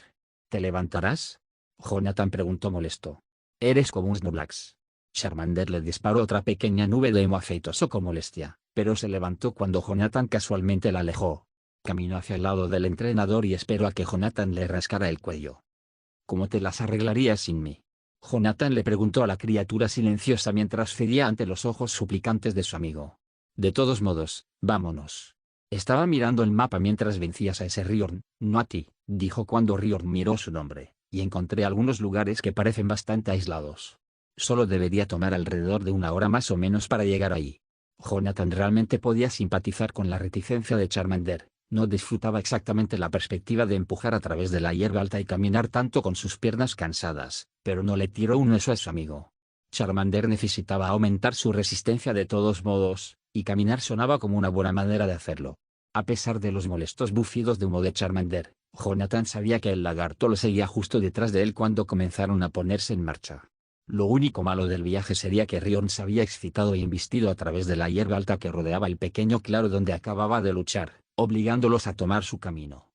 ¿Te levantarás? Jonathan preguntó molesto. Eres como un Snorlax. Charmander le disparó otra pequeña nube de humo afeitoso con molestia. pero se levantó cuando Jonathan casualmente la alejó. Caminó hacia el lado del entrenador y esperó a que Jonathan le rascara el cuello. ¿Cómo te las arreglarías sin mí? Jonathan le preguntó a la criatura silenciosa mientras cedía ante los ojos suplicantes de su amigo. De todos modos, vámonos. Estaba mirando el mapa mientras vencías a ese Riorn, no a ti, dijo cuando Riorn miró su nombre, y encontré algunos lugares que parecen bastante aislados. Solo debería tomar alrededor de 1 hora más o menos para llegar ahí. Jonathan realmente podía simpatizar con la reticencia de Charmander. No disfrutaba exactamente la perspectiva de empujar a través de la hierba alta y caminar tanto con sus piernas cansadas, pero no le tiró un hueso a su amigo. Charmander necesitaba aumentar su resistencia de todos modos, y caminar sonaba como una buena manera de hacerlo. A pesar de los molestos bufidos de humo de Charmander, Jonathan sabía que el lagarto lo seguía justo detrás de él cuando comenzaron a ponerse en marcha. Lo único malo del viaje sería que Riorn se había excitado e invistido a través de la hierba alta que rodeaba el pequeño claro donde acababa de luchar, obligándolos a tomar su camino.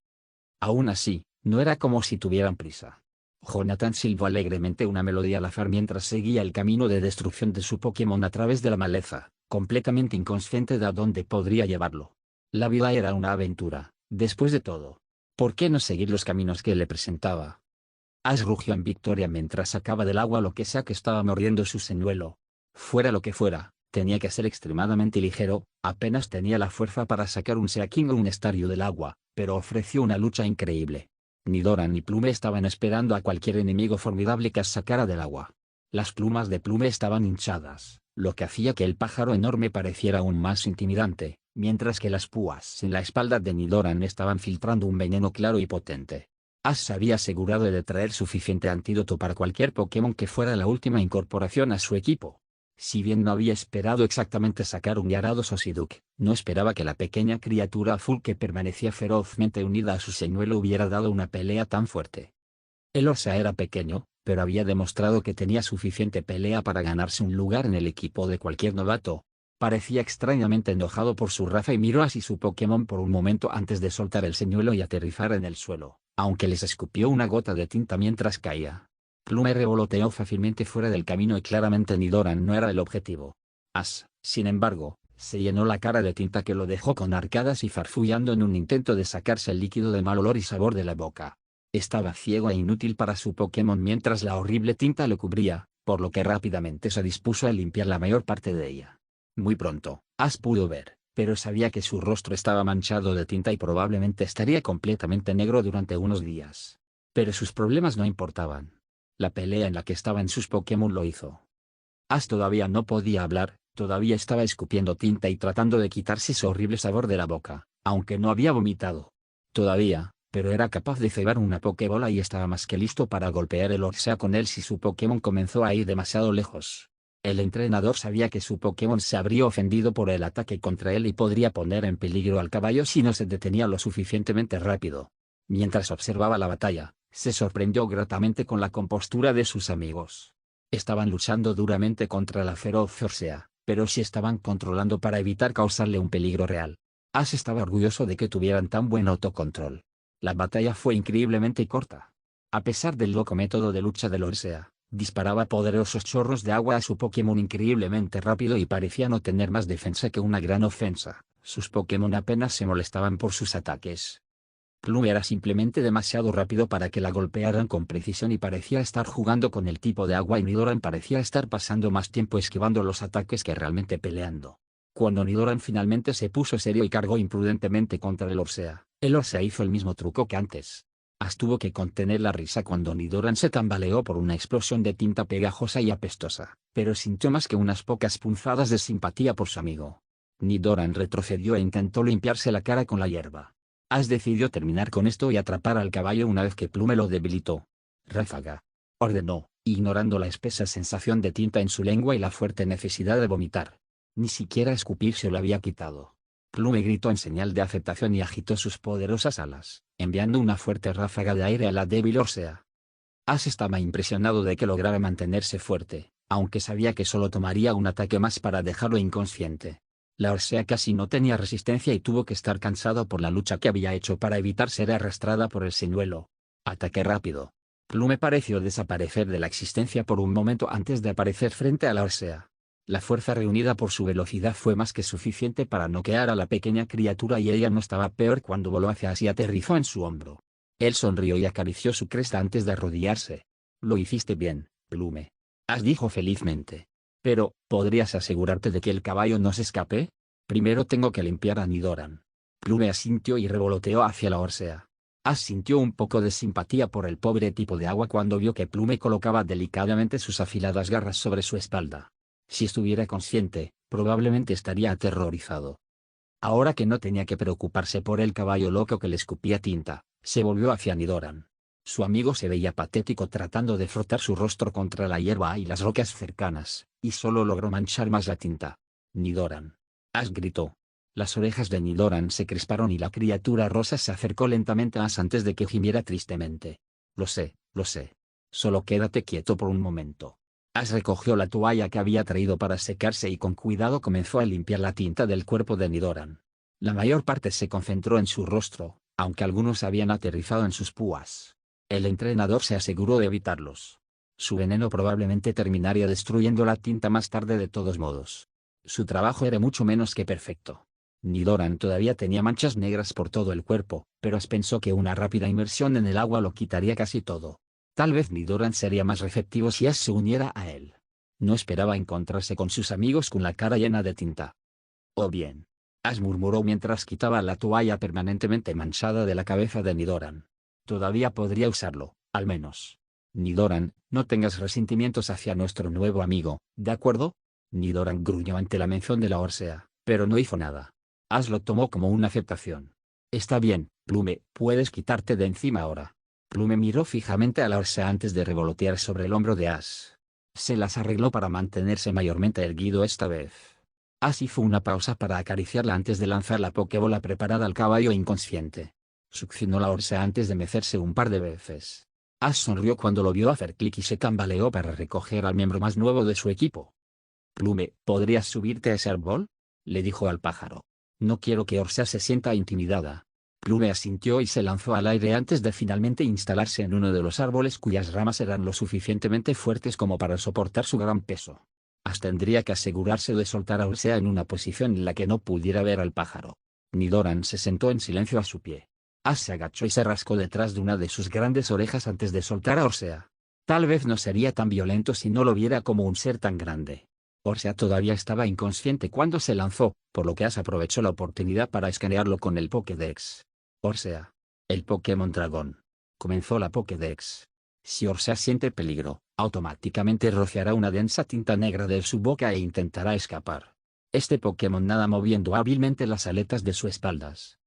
Aún así, no era como si tuvieran prisa. Jonathan silbó alegremente una melodía al azar mientras seguía el camino de destrucción de su Pokémon a través de la maleza, completamente inconsciente de a dónde podría llevarlo. La vida era una aventura, después de todo. ¿Por qué no seguir los caminos que le presentaba? Ash rugió en victoria mientras sacaba del agua lo que sea que estaba mordiendo su señuelo. Fuera lo que fuera, tenía que ser extremadamente ligero, apenas tenía la fuerza para sacar un Seaking o un Estario del agua, pero ofreció una lucha increíble. Ni Doran ni Plume estaban esperando a cualquier enemigo formidable que Ash sacara del agua. Las plumas de Plume estaban hinchadas, lo que hacía que el pájaro enorme pareciera aún más intimidante, mientras que las púas en la espalda de Nidoran estaban filtrando un veneno claro y potente. Ash se había asegurado de traer suficiente antídoto para cualquier Pokémon que fuera la última incorporación a su equipo. Si bien no había esperado exactamente sacar un Gyarados o Psyduck, no esperaba que la pequeña criatura azul que permanecía ferozmente unida a su señuelo hubiera dado una pelea tan fuerte. El Ursa era pequeño, pero había demostrado que tenía suficiente pelea para ganarse un lugar en el equipo de cualquier novato. Parecía extrañamente enojado por su raza y miró así su Pokémon por un momento antes de soltar el señuelo y aterrizar en el suelo, aunque les escupió una gota de tinta mientras caía. Plume revoloteó fácilmente fuera del camino y claramente Nidoran no era el objetivo. Ash, sin embargo, se llenó la cara de tinta que lo dejó con arcadas y farfullando en un intento de sacarse el líquido de mal olor y sabor de la boca. Estaba ciego e inútil para su Pokémon mientras la horrible tinta lo cubría, por lo que rápidamente se dispuso a limpiar la mayor parte de ella. Muy pronto, Ash pudo ver, pero sabía que su rostro estaba manchado de tinta y probablemente estaría completamente negro durante unos días. Pero sus problemas no importaban. La pelea en la que estaban sus Pokémon lo hizo. Ash todavía no podía hablar, todavía estaba escupiendo tinta y tratando de quitarse ese horrible sabor de la boca, aunque no había vomitado. Todavía, pero era capaz de cebar una Pokébola y estaba más que listo para golpear el Ursa con él si su Pokémon comenzó a ir demasiado lejos. El entrenador sabía que su Pokémon se habría ofendido por el ataque contra él y podría poner en peligro al caballo si no se detenía lo suficientemente rápido. Mientras observaba la batalla, se sorprendió gratamente con la compostura de sus amigos. Estaban luchando duramente contra la feroz Ursea, pero sí estaban controlando para evitar causarle un peligro real. Ash estaba orgulloso de que tuvieran tan buen autocontrol. La batalla fue increíblemente corta. A pesar del loco método de lucha del Ursea, disparaba poderosos chorros de agua a su Pokémon increíblemente rápido y parecía no tener más defensa que una gran ofensa. Sus Pokémon apenas se molestaban por sus ataques. Plume era simplemente demasiado rápido para que la golpearan con precisión y parecía estar jugando con el tipo de agua y Nidoran parecía estar pasando más tiempo esquivando los ataques que realmente peleando. Cuando Nidoran finalmente se puso serio y cargó imprudentemente contra el Ursea hizo el mismo truco que antes. Ash tuvo que contener la risa cuando Nidoran se tambaleó por una explosión de tinta pegajosa y apestosa, pero sintió más que unas pocas punzadas de simpatía por su amigo. Nidoran retrocedió e intentó limpiarse la cara con la hierba. Ash decidió terminar con esto y atrapar al caballo una vez que Plume lo debilitó. Ráfaga, ordenó, ignorando la espesa sensación de tinta en su lengua y la fuerte necesidad de vomitar. Ni siquiera escupir se lo había quitado. Plume gritó en señal de aceptación y agitó sus poderosas alas, enviando una fuerte ráfaga de aire a la débil Ursea. Ash estaba impresionado de que lograra mantenerse fuerte, aunque sabía que solo tomaría un ataque más para dejarlo inconsciente. La Ursea casi no tenía resistencia y tuvo que estar cansado por la lucha que había hecho para evitar ser arrastrada por el señuelo. Ataque rápido. Plume pareció desaparecer de la existencia por un momento antes de aparecer frente a la Ursea. La fuerza reunida por su velocidad fue más que suficiente para noquear a la pequeña criatura y ella no estaba peor cuando voló hacia Ash y aterrizó en su hombro. Él sonrió y acarició su cresta antes de arrodillarse. Lo hiciste bien, Plume. Ash dijo felizmente. Pero, ¿podrías asegurarte de que el caballo no se escape? Primero tengo que limpiar a Nidoran. Plume asintió y revoloteó hacia la Orsea. Ash sintió un poco de simpatía por el pobre tipo de agua cuando vio que Plume colocaba delicadamente sus afiladas garras sobre su espalda. Si estuviera consciente, probablemente estaría aterrorizado. Ahora que no tenía que preocuparse por el caballo loco que le escupía tinta, se volvió hacia Nidoran. Su amigo se veía patético tratando de frotar su rostro contra la hierba y las rocas cercanas, y solo logró manchar más la tinta. Nidoran. Ash gritó. Las orejas de Nidoran se crisparon y la criatura rosa se acercó lentamente a Ash antes de que gimiera tristemente. Lo sé, lo sé. Solo quédate quieto por un momento. Ash recogió la toalla que había traído para secarse y con cuidado comenzó a limpiar la tinta del cuerpo de Nidoran. La mayor parte se concentró en su rostro, aunque algunos habían aterrizado en sus púas. El entrenador se aseguró de evitarlos. Su veneno probablemente terminaría destruyendo la tinta más tarde de todos modos. Su trabajo era mucho menos que perfecto. Nidoran todavía tenía manchas negras por todo el cuerpo, pero Ash pensó que una rápida inmersión en el agua lo quitaría casi todo. Tal vez Nidoran sería más receptivo si Ash se uniera a él. No esperaba encontrarse con sus amigos con la cara llena de tinta. «Oh bien», Ash murmuró mientras quitaba la toalla permanentemente manchada de la cabeza de Nidoran. «Todavía podría usarlo, al menos. Nidoran, no tengas resentimientos hacia nuestro nuevo amigo, ¿de acuerdo?» Nidoran gruñó ante la mención de la Orsea, pero no hizo nada. Ash lo tomó como una aceptación. «Está bien, Plume, puedes quitarte de encima ahora». Plume miró fijamente a la Orsea antes de revolotear sobre el hombro de Ash. Se las arregló para mantenerse mayormente erguido esta vez. Ash hizo una pausa para acariciarla antes de lanzar la Pokébola preparada al caballo inconsciente. Succionó la Orsea antes de mecerse un par de veces. Ash sonrió cuando lo vio hacer clic y se tambaleó para recoger al miembro más nuevo de su equipo. «Plume, ¿podrías subirte a ese árbol?», le dijo al pájaro. «No quiero que Orsea se sienta intimidada». Plume asintió y se lanzó al aire antes de finalmente instalarse en uno de los árboles cuyas ramas eran lo suficientemente fuertes como para soportar su gran peso. Ash tendría que asegurarse de soltar a Orsea en una posición en la que no pudiera ver al pájaro. Nidoran se sentó en silencio a su pie. Ash se agachó y se rascó detrás de una de sus grandes orejas antes de soltar a Orsea. Tal vez no sería tan violento si no lo viera como un ser tan grande. Orsea todavía estaba inconsciente cuando se lanzó, por lo que Ash aprovechó la oportunidad para escanearlo con el Pokédex. Orsea. El Pokémon Dragón. Comenzó la Pokédex. Si Orsea siente peligro, automáticamente rociará una densa tinta negra de su boca e intentará escapar. Este Pokémon nada moviendo hábilmente las aletas de su espaldas.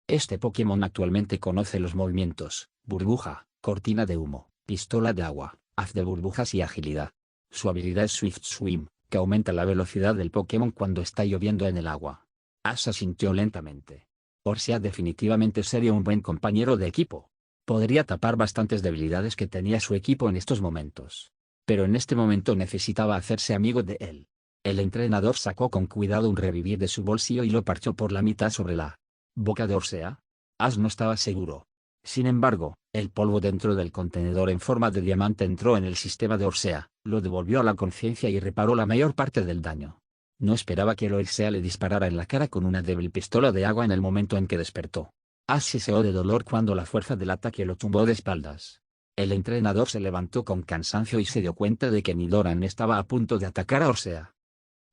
Este Pokémon actualmente conoce los movimientos: burbuja, cortina de humo, pistola de agua, haz de burbujas y agilidad. Su habilidad es Swift Swim, que aumenta la velocidad del Pokémon cuando está lloviendo en el agua. Ash asintió lentamente. Orsea definitivamente sería un buen compañero de equipo. Podría tapar bastantes debilidades que tenía su equipo en estos momentos. Pero en este momento necesitaba hacerse amigo de él. El entrenador sacó con cuidado un revivir de su bolsillo y lo parchó por la mitad sobre la boca de Orsea. Ash no estaba seguro. Sin embargo, el polvo dentro del contenedor en forma de diamante entró en el sistema de Orsea, lo devolvió a la conciencia y reparó la mayor parte del daño. No esperaba que el Orsea le disparara en la cara con una débil pistola de agua en el momento en que despertó. Ash siseó de dolor cuando la fuerza del ataque lo tumbó de espaldas. El entrenador se levantó con cansancio y se dio cuenta de que Nidoran estaba a punto de atacar a Orsea.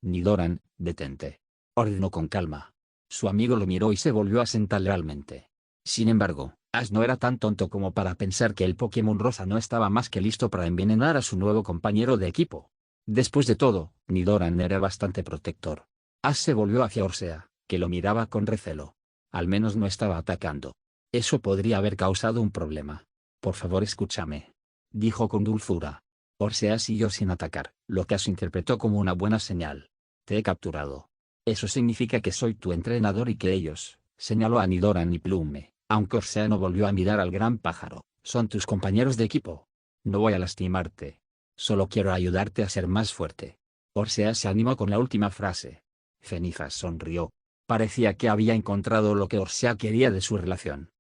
«Nidoran, detente», ordenó con calma. Su amigo lo miró y se volvió a sentar lealmente. Sin embargo, Ash no era tan tonto como para pensar que el Pokémon rosa no estaba más que listo para envenenar a su nuevo compañero de equipo. Después de todo, Nidoran era bastante protector. Ash se volvió hacia Orsea, que lo miraba con recelo. Al menos no estaba atacando. Eso podría haber causado un problema. «Por favor, escúchame», dijo con dulzura. Orsea siguió sin atacar, lo que Ash interpretó como una buena señal. «Te he capturado. Eso significa que soy tu entrenador y que ellos», señaló a Nidoran y Plume, aunque Orsea no volvió a mirar al gran pájaro, «son tus compañeros de equipo. No voy a lastimarte. Solo quiero ayudarte a ser más fuerte». Orsea se animó con la última frase. Fenifas sonrió. Parecía que había encontrado lo que Orsea quería de su relación.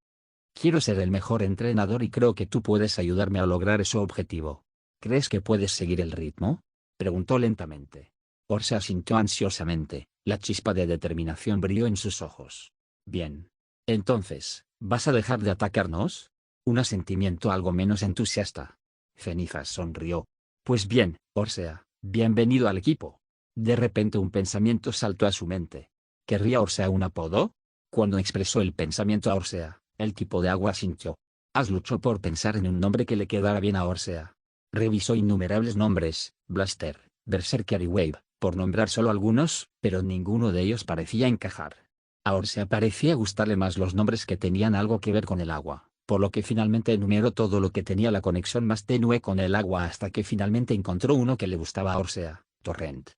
«Quiero ser el mejor entrenador y creo que tú puedes ayudarme a lograr ese objetivo. ¿Crees que puedes seguir el ritmo?», preguntó lentamente. Orsea asintió ansiosamente, la chispa de determinación brilló en sus ojos. Bien. Entonces, ¿vas a dejar de atacarnos? Un asentimiento algo menos entusiasta. Cenizas sonrió. Pues bien, Orsea, bienvenido al equipo. De repente un pensamiento saltó a su mente. ¿Querría Orsea un apodo? Cuando expresó el pensamiento a Orsea, el tipo de agua sintió. As luchó por pensar en un nombre que le quedara bien a Orsea. Revisó innumerables nombres, Blaster, Berserker y Wave, por nombrar solo algunos, pero ninguno de ellos parecía encajar. A Orsea parecía gustarle más los nombres que tenían algo que ver con el agua, por lo que finalmente enumeró todo lo que tenía la conexión más tenue con el agua hasta que finalmente encontró uno que le gustaba a Orsea, Torrent.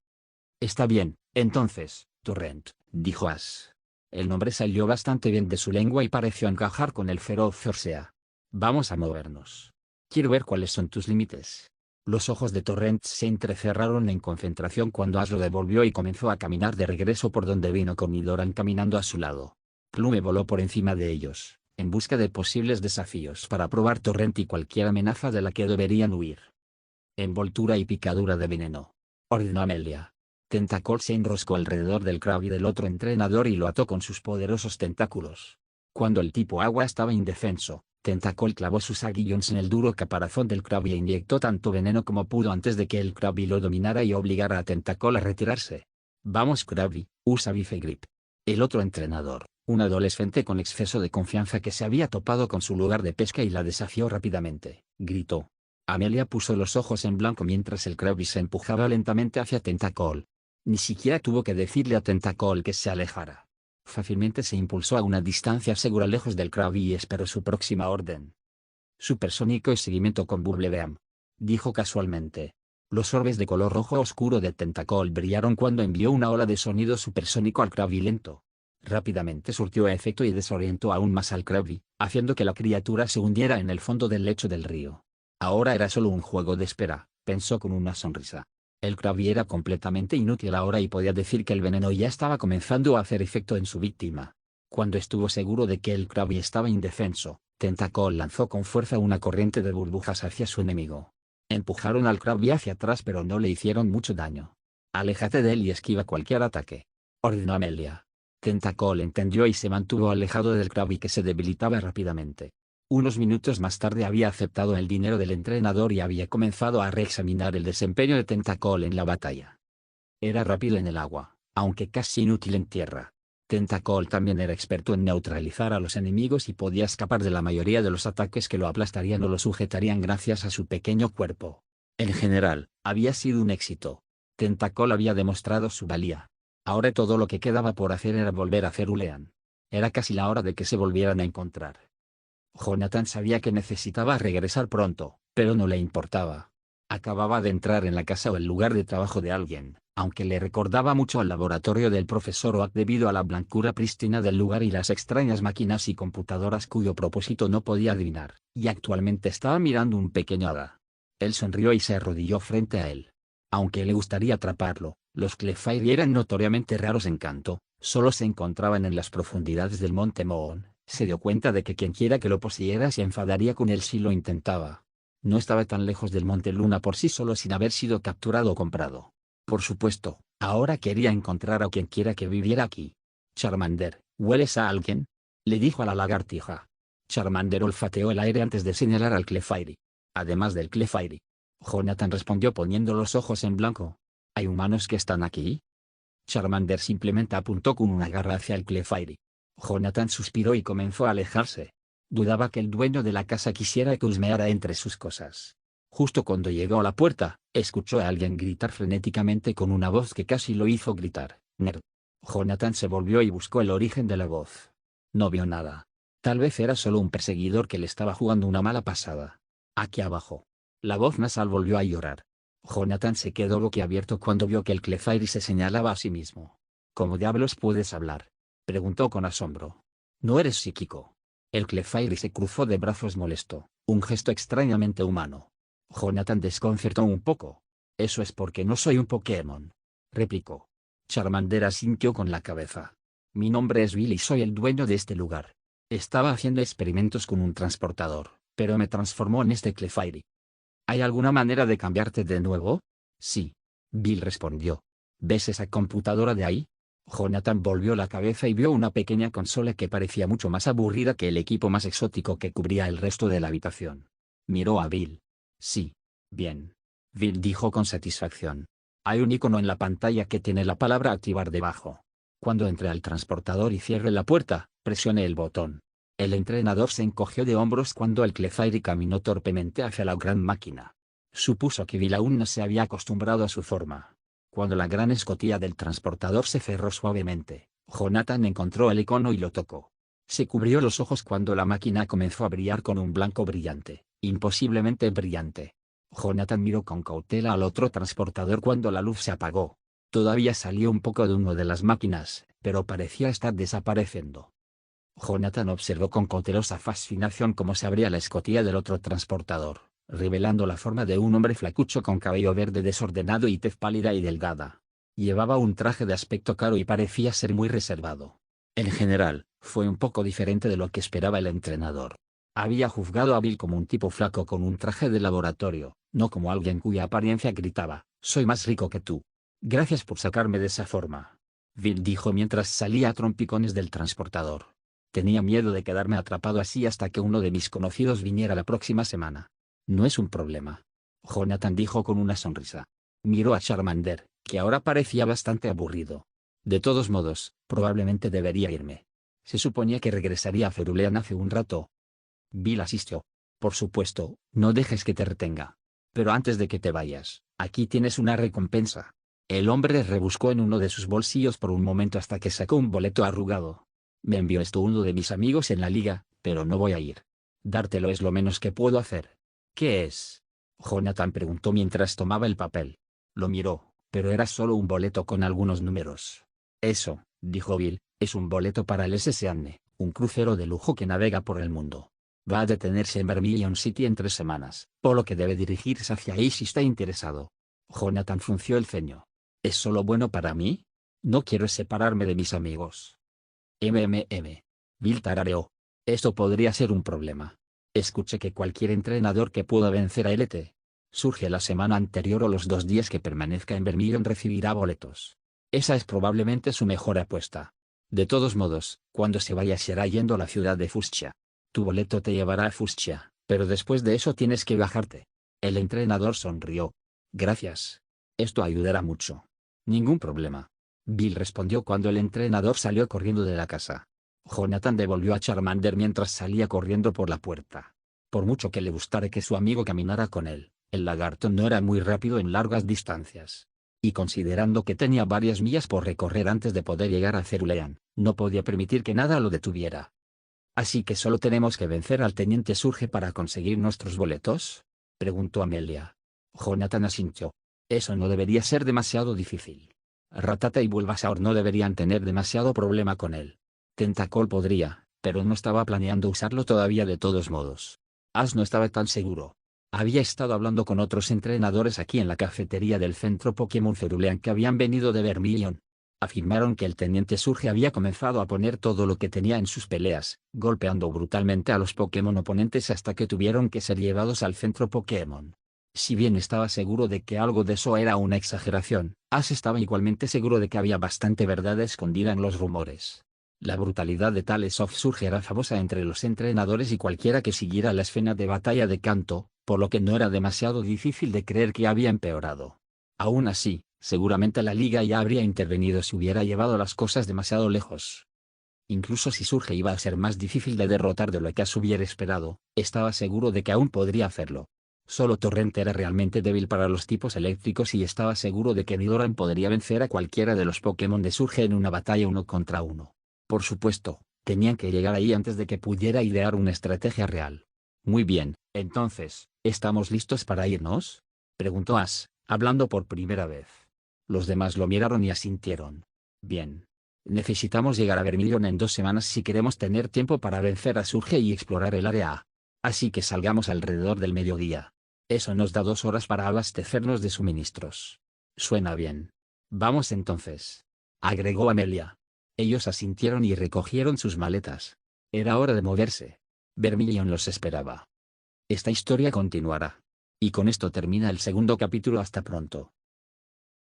Está bien, entonces, Torrent, dijo As. El nombre salió bastante bien de su lengua y pareció encajar con el feroz Orsea. Vamos a movernos. Quiero ver cuáles son tus límites. Los ojos de Torrent se entrecerraron en concentración cuando As lo devolvió y comenzó a caminar de regreso por donde vino con Nidoran caminando a su lado. Plume voló por encima de ellos, en busca de posibles desafíos para probar Torrent y cualquier amenaza de la que deberían huir. Envoltura y picadura de veneno, ordenó Amelia. Tentacol se enroscó alrededor del Krabby del otro entrenador y lo ató con sus poderosos tentáculos. Cuando el tipo agua estaba indefenso, Tentacol clavó sus aguillones en el duro caparazón del Krabby e inyectó tanto veneno como pudo antes de que el Krabby lo dominara y obligara a Tentacol a retirarse. Vamos Krabby, usa Bifegrip. El otro entrenador, un adolescente con exceso de confianza que se había topado con su lugar de pesca y la desafió rápidamente, gritó. Amelia puso los ojos en blanco mientras el Krabby se empujaba lentamente hacia Tentacol. Ni siquiera tuvo que decirle a Tentacol que se alejara. Fácilmente se impulsó a una distancia segura lejos del Krabby y esperó su próxima orden. Supersónico y seguimiento con Bubblebeam, dijo casualmente. Los orbes de color rojo oscuro de Tentacol brillaron cuando envió una ola de sonido supersónico al Krabby lento. Rápidamente surtió efecto y desorientó aún más al Krabby, haciendo que la criatura se hundiera en el fondo del lecho del río. Ahora era solo un juego de espera, pensó con una sonrisa. El Krabby era completamente inútil ahora y podía decir que el veneno ya estaba comenzando a hacer efecto en su víctima. Cuando estuvo seguro de que el Krabby estaba indefenso, Tentacol lanzó con fuerza una corriente de burbujas hacia su enemigo. Empujaron al Krabby hacia atrás pero no le hicieron mucho daño. Aléjate de él y esquiva cualquier ataque, ordenó Amelia. Tentacol entendió y se mantuvo alejado del Krabby que se debilitaba rápidamente. Unos minutos más tarde había aceptado el dinero del entrenador y había comenzado a reexaminar el desempeño de Tentacol en la batalla. Era rápido en el agua, aunque casi inútil en tierra. Tentacol también era experto en neutralizar a los enemigos y podía escapar de la mayoría de los ataques que lo aplastarían o lo sujetarían gracias a su pequeño cuerpo. En general, había sido un éxito. Tentacol había demostrado su valía. Ahora todo lo que quedaba por hacer era volver a Cerulean. Era casi la hora de que se volvieran a encontrar. Jonathan sabía que necesitaba regresar pronto, pero no le importaba. Acababa de entrar en la casa o el lugar de trabajo de alguien, aunque le recordaba mucho al laboratorio del profesor Oak debido a la blancura prístina del lugar y las extrañas máquinas y computadoras cuyo propósito no podía adivinar, y actualmente estaba mirando un pequeño hada. Él sonrió y se arrodilló frente a él. Aunque le gustaría atraparlo, los Clefairy eran notoriamente raros en canto, solo se encontraban en las profundidades del monte Moon. Se dio cuenta de que quienquiera que lo poseyera se enfadaría con él si lo intentaba. No estaba tan lejos del Monte Luna por sí solo sin haber sido capturado o comprado. Por supuesto, ahora quería encontrar a quienquiera que viviera aquí. Charmander, ¿hueles a alguien? Le dijo a la lagartija. Charmander olfateó el aire antes de señalar al Clefairy. Además del Clefairy. Jonathan respondió poniendo los ojos en blanco. ¿Hay humanos que están aquí? Charmander simplemente apuntó con una garra hacia el Clefairy. Jonathan suspiró y comenzó a alejarse. Dudaba que el dueño de la casa quisiera que husmeara entre sus cosas. Justo cuando llegó a la puerta, escuchó a alguien gritar frenéticamente con una voz que casi lo hizo gritar. Nerd. Jonathan se volvió y buscó el origen de la voz. No vio nada. Tal vez era solo un perseguidor que le estaba jugando una mala pasada. Aquí abajo. La voz nasal volvió a llorar. Jonathan se quedó boquiabierto cuando vio que el Clefairy se señalaba a sí mismo. ¿Cómo diablos puedes hablar?, preguntó con asombro. ¿No eres psíquico? El Clefairy se cruzó de brazos molesto, un gesto extrañamente humano. Jonathan desconcertó un poco. Eso es porque no soy un Pokémon, replicó. Charmander asintió con la cabeza. Mi nombre es Bill y soy el dueño de este lugar. Estaba haciendo experimentos con un transportador, pero me transformó en este Clefairy. ¿Hay alguna manera de cambiarte de nuevo? Sí. Bill respondió. ¿Ves esa computadora de ahí? Jonathan volvió la cabeza y vio una pequeña consola que parecía mucho más aburrida que el equipo más exótico que cubría el resto de la habitación. Miró a Bill. Sí. Bien. Bill dijo con satisfacción. Hay un icono en la pantalla que tiene la palabra activar debajo. Cuando entre al transportador y cierre la puerta, presione el botón. El entrenador se encogió de hombros cuando el Clefairy caminó torpemente hacia la gran máquina. Supuso que Bill aún no se había acostumbrado a su forma. Cuando la gran escotilla del transportador se cerró suavemente, Jonathan encontró el icono y lo tocó. Se cubrió los ojos cuando la máquina comenzó a brillar con un blanco brillante, imposiblemente brillante. Jonathan miró con cautela al otro transportador cuando la luz se apagó. Todavía salió un poco de humo de las máquinas, pero parecía estar desapareciendo. Jonathan observó con cautelosa fascinación cómo se abría la escotilla del otro transportador, revelando la forma de un hombre flacucho con cabello verde desordenado y tez pálida y delgada. Llevaba un traje de aspecto caro y parecía ser muy reservado. En general, fue un poco diferente de lo que esperaba el entrenador. Había juzgado a Bill como un tipo flaco con un traje de laboratorio, no como alguien cuya apariencia gritaba, «Soy más rico que tú». «Gracias por sacarme de esa forma», Bill dijo mientras salía a trompicones del transportador. Tenía miedo de quedarme atrapado así hasta que uno de mis conocidos viniera la próxima semana. No es un problema. Jonathan dijo con una sonrisa. Miró a Charmander, que ahora parecía bastante aburrido. De todos modos, probablemente debería irme. Se suponía que regresaría a Ferulean hace un rato. Bill asistió. Por supuesto, no dejes que te retenga. Pero antes de que te vayas, aquí tienes una recompensa. El hombre rebuscó en uno de sus bolsillos por un momento hasta que sacó un boleto arrugado. Me envió esto uno de mis amigos en la liga, pero no voy a ir. Dártelo es lo menos que puedo hacer. ¿Qué es? Jonathan preguntó mientras tomaba el papel. Lo miró, pero era solo un boleto con algunos números. Eso, dijo Bill, es un boleto para el SS Anne, un crucero de lujo que navega por el mundo. Va a detenerse en Vermilion City en 3 semanas, por lo que debe dirigirse hacia ahí si está interesado. Jonathan frunció el ceño. ¿Es solo bueno para mí? No quiero separarme de mis amigos. Bill tarareó. Esto podría ser un problema. Escuché que cualquier entrenador que pueda vencer a LT surge la semana anterior o los 2 días que permanezca en Vermilion recibirá boletos. Esa es probablemente su mejor apuesta. De todos modos, cuando se vaya será yendo a la ciudad de Fuschia. Tu boleto te llevará a Fuschia, pero después de eso tienes que bajarte. El entrenador sonrió. Gracias. Esto ayudará mucho. Ningún problema. Bill respondió cuando el entrenador salió corriendo de la casa. Jonathan devolvió a Charmander mientras salía corriendo por la puerta. Por mucho que le gustara que su amigo caminara con él, el lagarto no era muy rápido en largas distancias. Y considerando que tenía varias millas por recorrer antes de poder llegar a Cerulean, no podía permitir que nada lo detuviera. ¿Así que solo tenemos que vencer al teniente Surge para conseguir nuestros boletos? Preguntó Amelia. Jonathan asintió. Eso no debería ser demasiado difícil. Ratata y Bulbasaur no deberían tener demasiado problema con él. Tentacol podría, pero no estaba planeando usarlo todavía de todos modos. Ash no estaba tan seguro. Había estado hablando con otros entrenadores aquí en la cafetería del centro Pokémon Cerulean que habían venido de Vermilion. Afirmaron que el teniente Surge había comenzado a poner todo lo que tenía en sus peleas, golpeando brutalmente a los Pokémon oponentes hasta que tuvieron que ser llevados al centro Pokémon. Si bien estaba seguro de que algo de eso era una exageración, Ash estaba igualmente seguro de que había bastante verdad escondida en los rumores. La brutalidad de Tales of Surge era famosa entre los entrenadores y cualquiera que siguiera la escena de batalla de Kanto, por lo que no era demasiado difícil de creer que había empeorado. Aún así, seguramente la liga ya habría intervenido si hubiera llevado las cosas demasiado lejos. Incluso si Surge iba a ser más difícil de derrotar de lo que Ash hubiera esperado, estaba seguro de que aún podría hacerlo. Solo Torrent era realmente débil para los tipos eléctricos y estaba seguro de que Nidoran podría vencer a cualquiera de los Pokémon de Surge en una batalla 1 contra 1. Por supuesto, tenían que llegar ahí antes de que pudiera idear una estrategia real. Muy bien, entonces, ¿estamos listos para irnos? Preguntó Ash, hablando por primera vez. Los demás lo miraron y asintieron. Bien. Necesitamos llegar a Vermilion en 2 semanas si queremos tener tiempo para vencer a Surge y explorar el área A. Así que salgamos alrededor del mediodía. Eso nos da 2 horas para abastecernos de suministros. Suena bien. Vamos entonces. Agregó Amelia. Ellos asintieron y recogieron sus maletas. Era hora de moverse. Vermilion los esperaba. Esta historia continuará. Y con esto termina el segundo capítulo. Hasta pronto.